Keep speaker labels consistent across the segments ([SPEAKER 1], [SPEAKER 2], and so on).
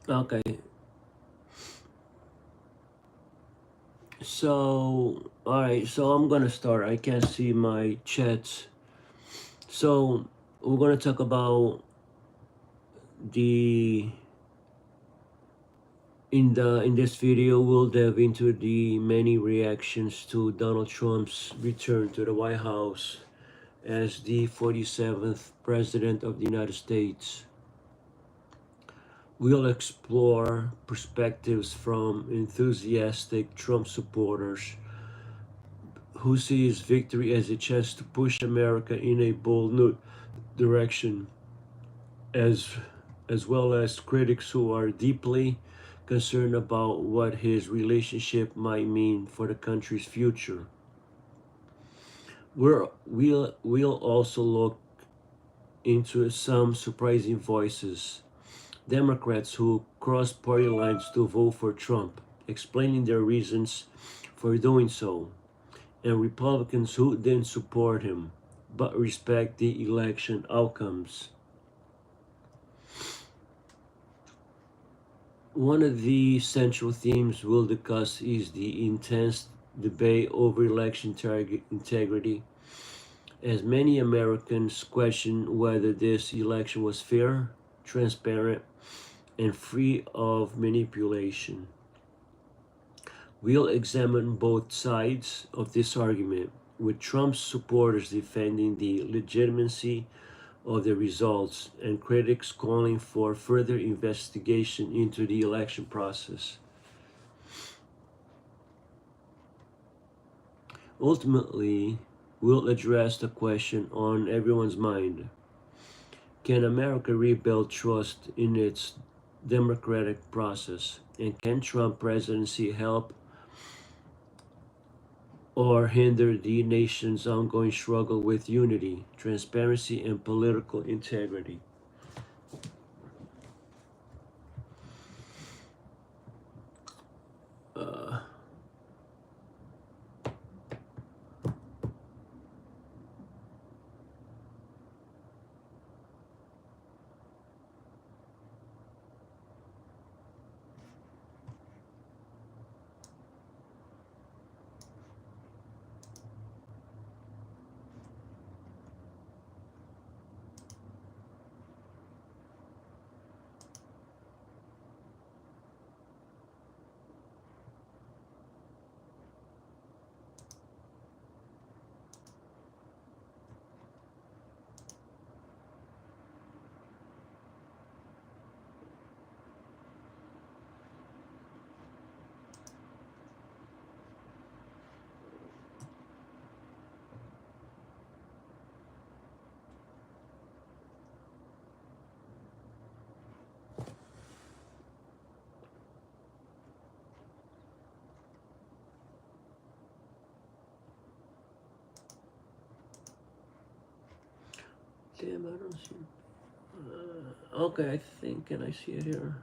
[SPEAKER 1] Okay, so alright, so I'm gonna start. I can't see my chats. So we're gonna talk about the in this video we'll delve into the many reactions to Donald Trump's return to the White House as the 47th President of the United States. We'll explore perspectives from enthusiastic Trump supporters who see his victory as a chance to push America in a bold new direction, as as well as critics who are deeply concerned about what his relationship might mean for the country's future. We'll also look into some surprising voices. Democrats who crossed party lines to vote for Trump, explaining their reasons for doing so, and Republicans who didn't support him but respect the election outcomes. One of the central themes we'll discuss is the intense debate over election integrity, as many Americans question whether this election was fair, transparent, and free of manipulation. We'll examine both sides of this argument, with Trump's supporters defending the legitimacy of the results and critics calling for further investigation into the election process. Ultimately, we'll address the question on everyone's mind: can America rebuild trust in its democratic process? And can Trump presidency help or hinder the nation's ongoing struggle with unity, transparency, and political integrity? Uh, Damn, I don't see. Okay, I think, can I see it here?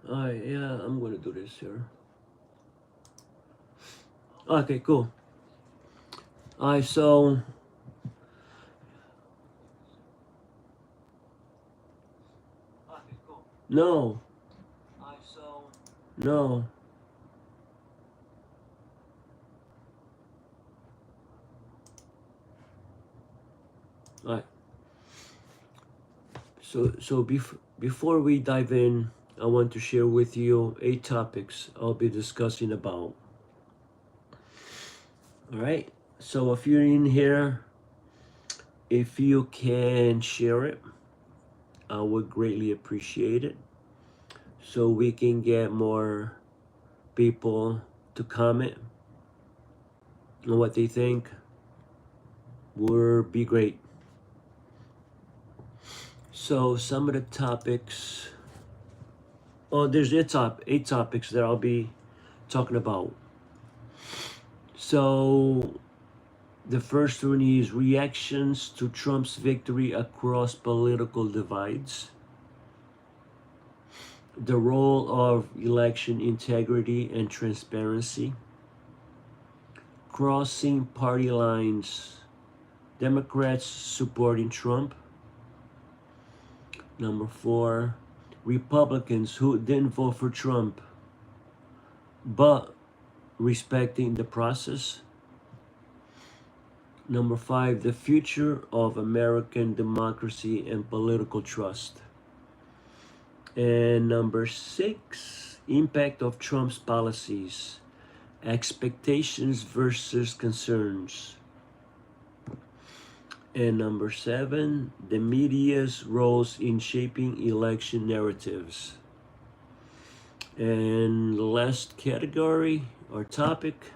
[SPEAKER 1] Alright, yeah, I'm gonna do this here. Okay, cool. Alright, so no, no. Alright, before we dive in, I want to share with you 8 topics I'll be discussing about. Alright, so if you're in here, if you can share it, I would greatly appreciate it, so we can get more people to comment on what they think. Would be great. So some of the topics, oh, there's 8 topics that I'll be talking about. So the first one is reactions to Trump's victory across political divides, the role of election integrity and transparency, crossing party lines, Democrats supporting Trump. Number 4, Republicans who didn't vote for Trump but respecting the process. Number 5, the future of American democracy and political trust. And number 6, impact of Trump's policies, expectations versus concerns. And number 7, the media's roles in shaping election narratives. And the last category or topic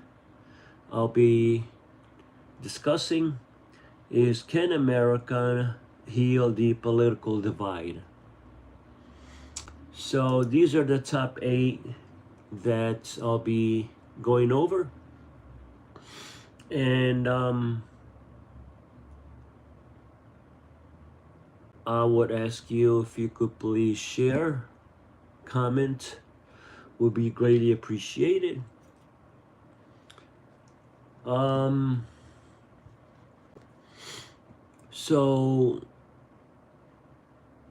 [SPEAKER 1] I'll be discussing is, can America heal the political divide? So these are the top 8 that I'll be going over. And I would ask you if you could please share, comment, would be greatly appreciated. So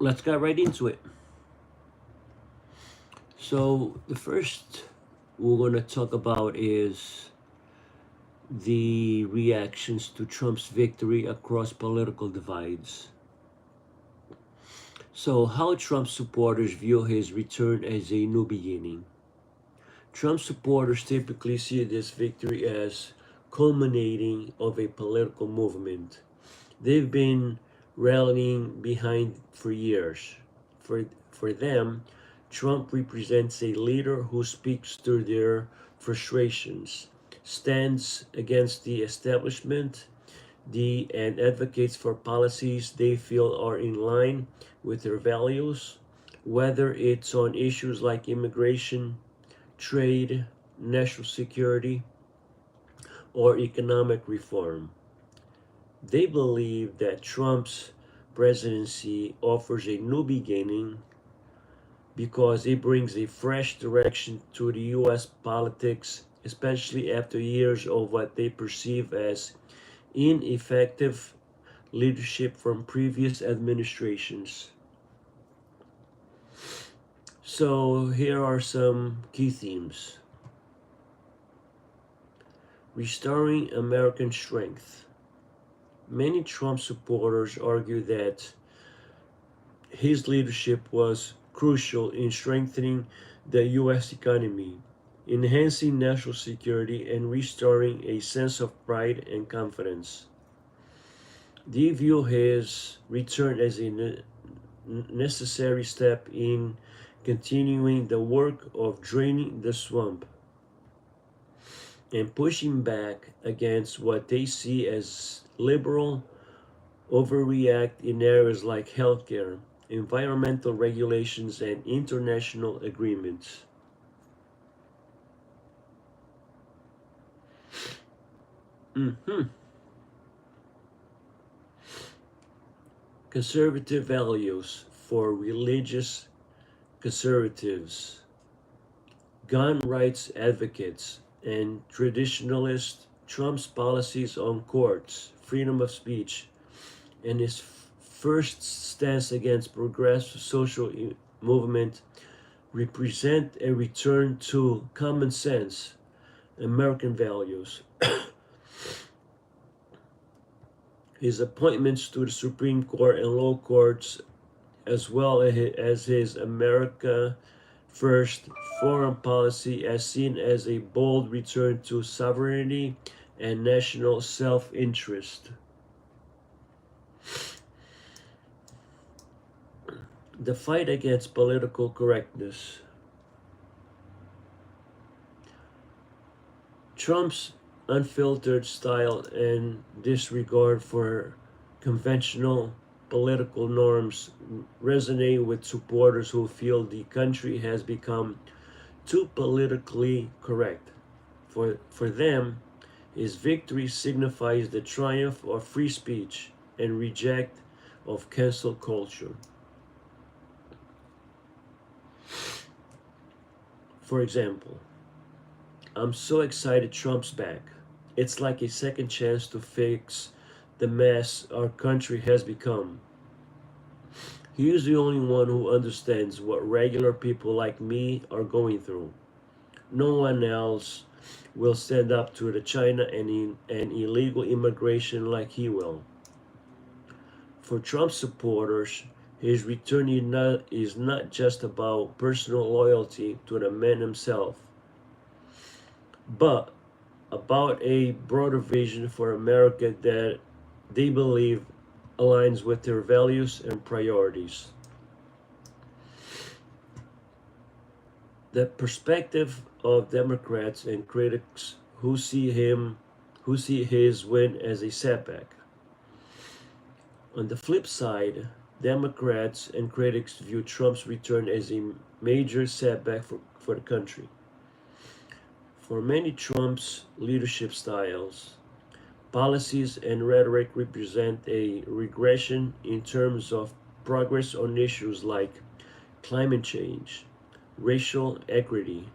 [SPEAKER 1] let's get right into it. So the first we're going to talk about is the reactions to Trump's victory across political divides. So how Trump supporters view his return as a new beginning. Trump supporters typically see this victory as culminating of a political movement they've been rallying behind for years. For them, Trump represents a leader who speaks to their frustrations, stands against the establishment, and advocates for policies they feel are in line with their values, whether it's on issues like immigration, trade, national security, or economic reform. They believe that Trump's presidency offers a new beginning because it brings a fresh direction to the U.S. politics, especially after years of what they perceive as ineffective leadership from previous administrations. So here are some key themes. Restoring American strength. Many Trump supporters argue that his leadership was crucial in strengthening the U.S. economy, enhancing national security, and restoring a sense of pride and confidence. They view his return as a necessary step in continuing the work of draining the swamp and pushing back against what they see as liberal overreact in areas like healthcare, environmental regulations, and international agreements. Mhm. Conservative values for religious conservatives, gun rights advocates, and traditionalists. Trump's policies on courts, freedom of speech, and his first stance against progressive social movement represent a return to common sense American values. His appointments to the Supreme Court and lower courts, as well as his America First foreign policy, as seen as a bold return to sovereignty and national self-interest. The fight against political correctness. Trump's unfiltered style and disregard for conventional political norms resonate with supporters who feel the country has become too politically correct. For them, his victory signifies the triumph of free speech and reject of cancel culture. For example, I'm so excited Trump's back. It's like a second chance to fix the mess our country has become. He is the only one who understands what regular people like me are going through. No one else will stand up to the China and illegal immigration like he will. For Trump supporters, his return is not just about personal loyalty to the man himself, but about a broader vision for America that they believe aligns with their values and priorities. The perspective of Democrats and critics who see his win as a setback. On the flip side, Democrats and critics view Trump's return as a major setback for the country. For many, Trump's leadership styles, policies, and rhetoric represent a regression in terms of progress on issues like climate change, racial equity,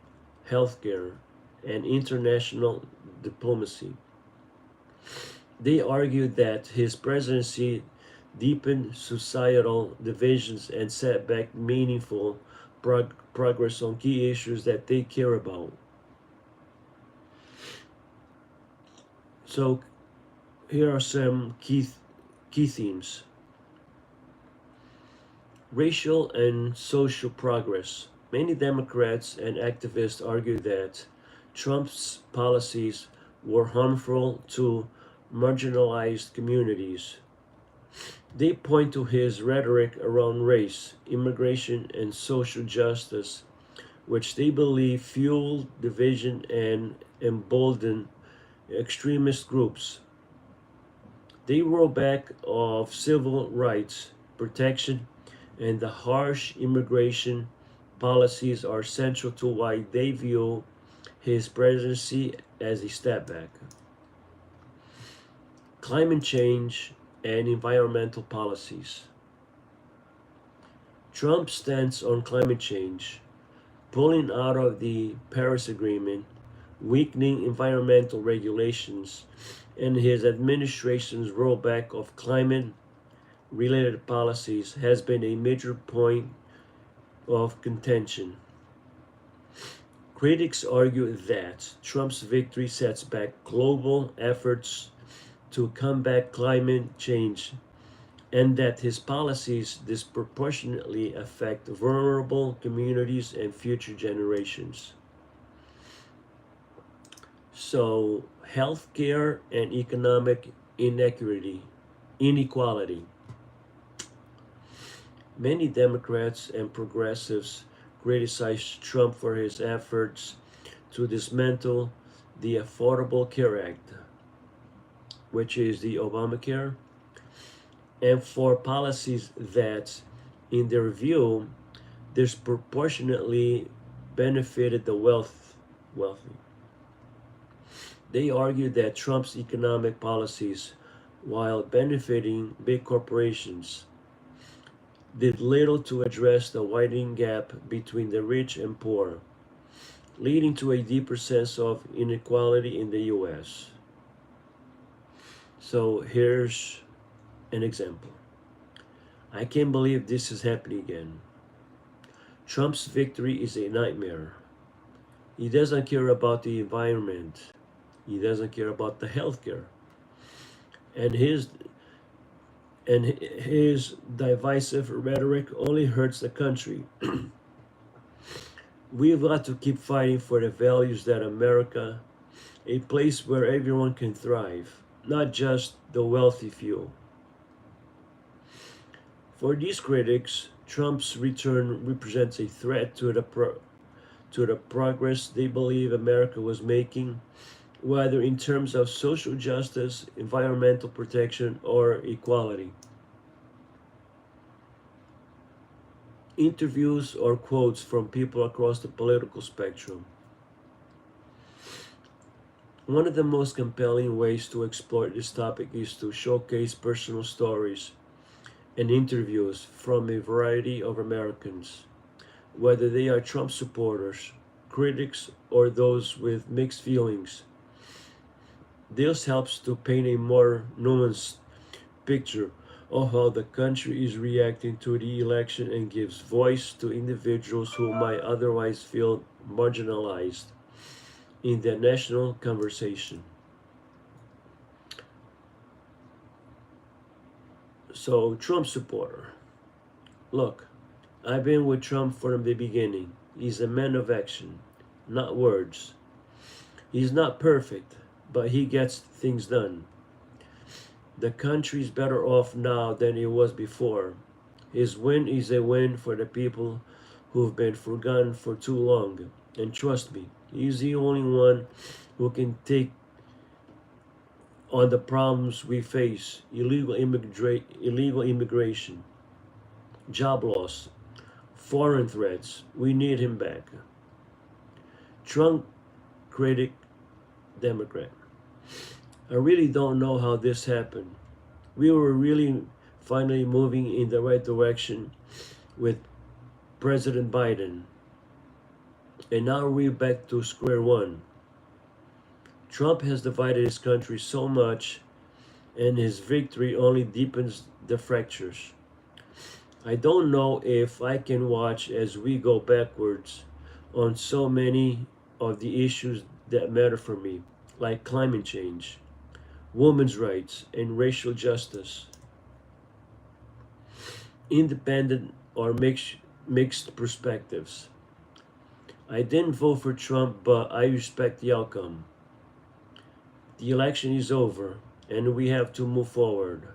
[SPEAKER 1] healthcare, and international diplomacy. They argued that his presidency deepened societal divisions and set back meaningful progress on key issues that they care about. So here are some key themes. Racial and social progress. Many Democrats and activists argue that Trump's policies were harmful to marginalized communities. They point to his rhetoric around race, immigration, and social justice, which they believe fueled division and emboldened extremist groups. They roll back of civil rights protection and the harsh immigration policies are central to why they view his presidency as a step back. Climate change and environmental policies. Trump's stance on climate change, pulling out of the Paris Agreement, weakening environmental regulations, and his administration's rollback of climate related policies has been a major point of contention. Critics argue that Trump's victory sets back global efforts to combat climate change and that his policies disproportionately affect vulnerable communities and future generations. So, healthcare and economic inequality. Many Democrats and progressives criticize Trump for his efforts to dismantle the Affordable Care Act, which is the Obamacare, and for policies that, in their view, disproportionately benefited the wealthy. They argue that Trump's economic policies, while benefiting big corporations, did little to address the widening gap between the rich and poor, leading to a deeper sense of inequality in the US. So here's an example. I can't believe this is happening again. Trump's victory is a nightmare. He doesn't care about the environment. He doesn't care about the healthcare. And his divisive rhetoric only hurts the country. We've got to keep fighting for the values that America, a place where everyone can thrive, not just the wealthy few. For these critics, Trump's return represents a threat to the progress they believe America was making, whether in terms of social justice, environmental protection, or equality. Interviews or quotes from people across the political spectrum. One of the most compelling ways to explore this topic is to showcase personal stories and interviews from a variety of Americans, whether they are Trump supporters, critics, or those with mixed feelings. This helps to paint a more nuanced picture of how the country is reacting to the election and gives voice to individuals who might otherwise feel marginalized in the national conversation. So, Trump supporter. Look, I've been with Trump from the beginning. He's a man of action, not words. He's not perfect, but he gets things done. The country's better off now than it was before. His win is a win for the people who've been forgotten for too long. And trust me, he's the only one who can take on the problems we face: illegal immigration, job loss, foreign threats. We need him back. Trump critic Democrat. I really don't know how this happened. We were really finally moving in the right direction with President Biden, and now we're back to square one. Trump has divided his country so much, and his victory only deepens the fractures. I don't know if I can watch as we go backwards on so many of the issues that matter for me, like climate change, women's rights, and racial justice. Independent or mixed perspectives. I didn't vote for Trump, but I respect the outcome. The election is over, and we have to move forward.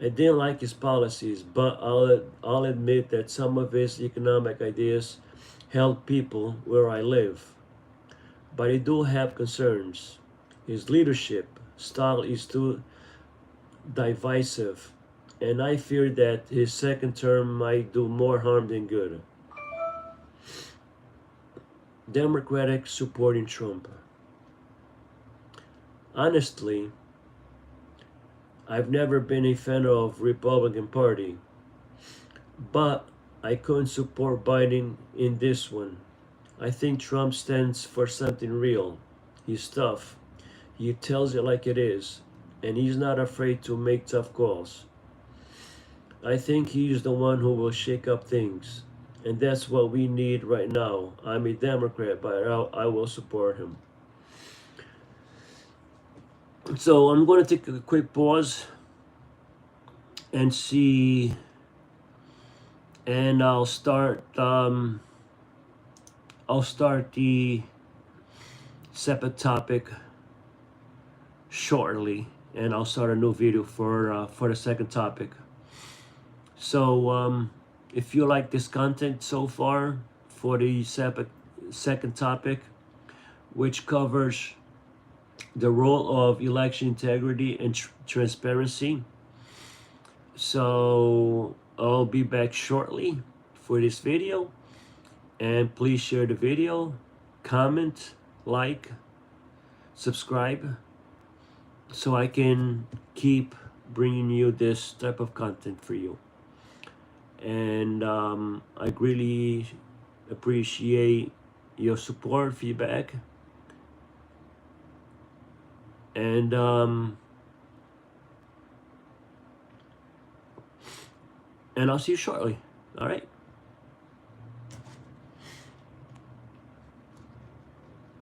[SPEAKER 1] I didn't like his policies, but I'll admit that some of his economic ideas help people where I live. But I do have concerns. His leadership style is too divisive, and I fear that his second term might do more harm than good. Democratic supporting Trump. Honestly, I've never been a fan of Republican Party, but I couldn't support Biden in this one. I think Trump stands for something real. He's tough. He tells it like it is, and he's not afraid to make tough calls. I think he's the one who will shake up things, and that's what we need right now. I'm a Democrat, but I will support him. So I'm going to take a quick pause and see, and I'll start. I'll start the separate topic shortly, and I'll start a new video for the second topic. So if you like this content so far for the second topic, which covers the role of election integrity and transparency, so I'll be back shortly for this video, and please share the video, comment, like, subscribe, so I can keep bringing you this type of content for you. And I really appreciate your support, feedback, and I'll see you shortly. All right.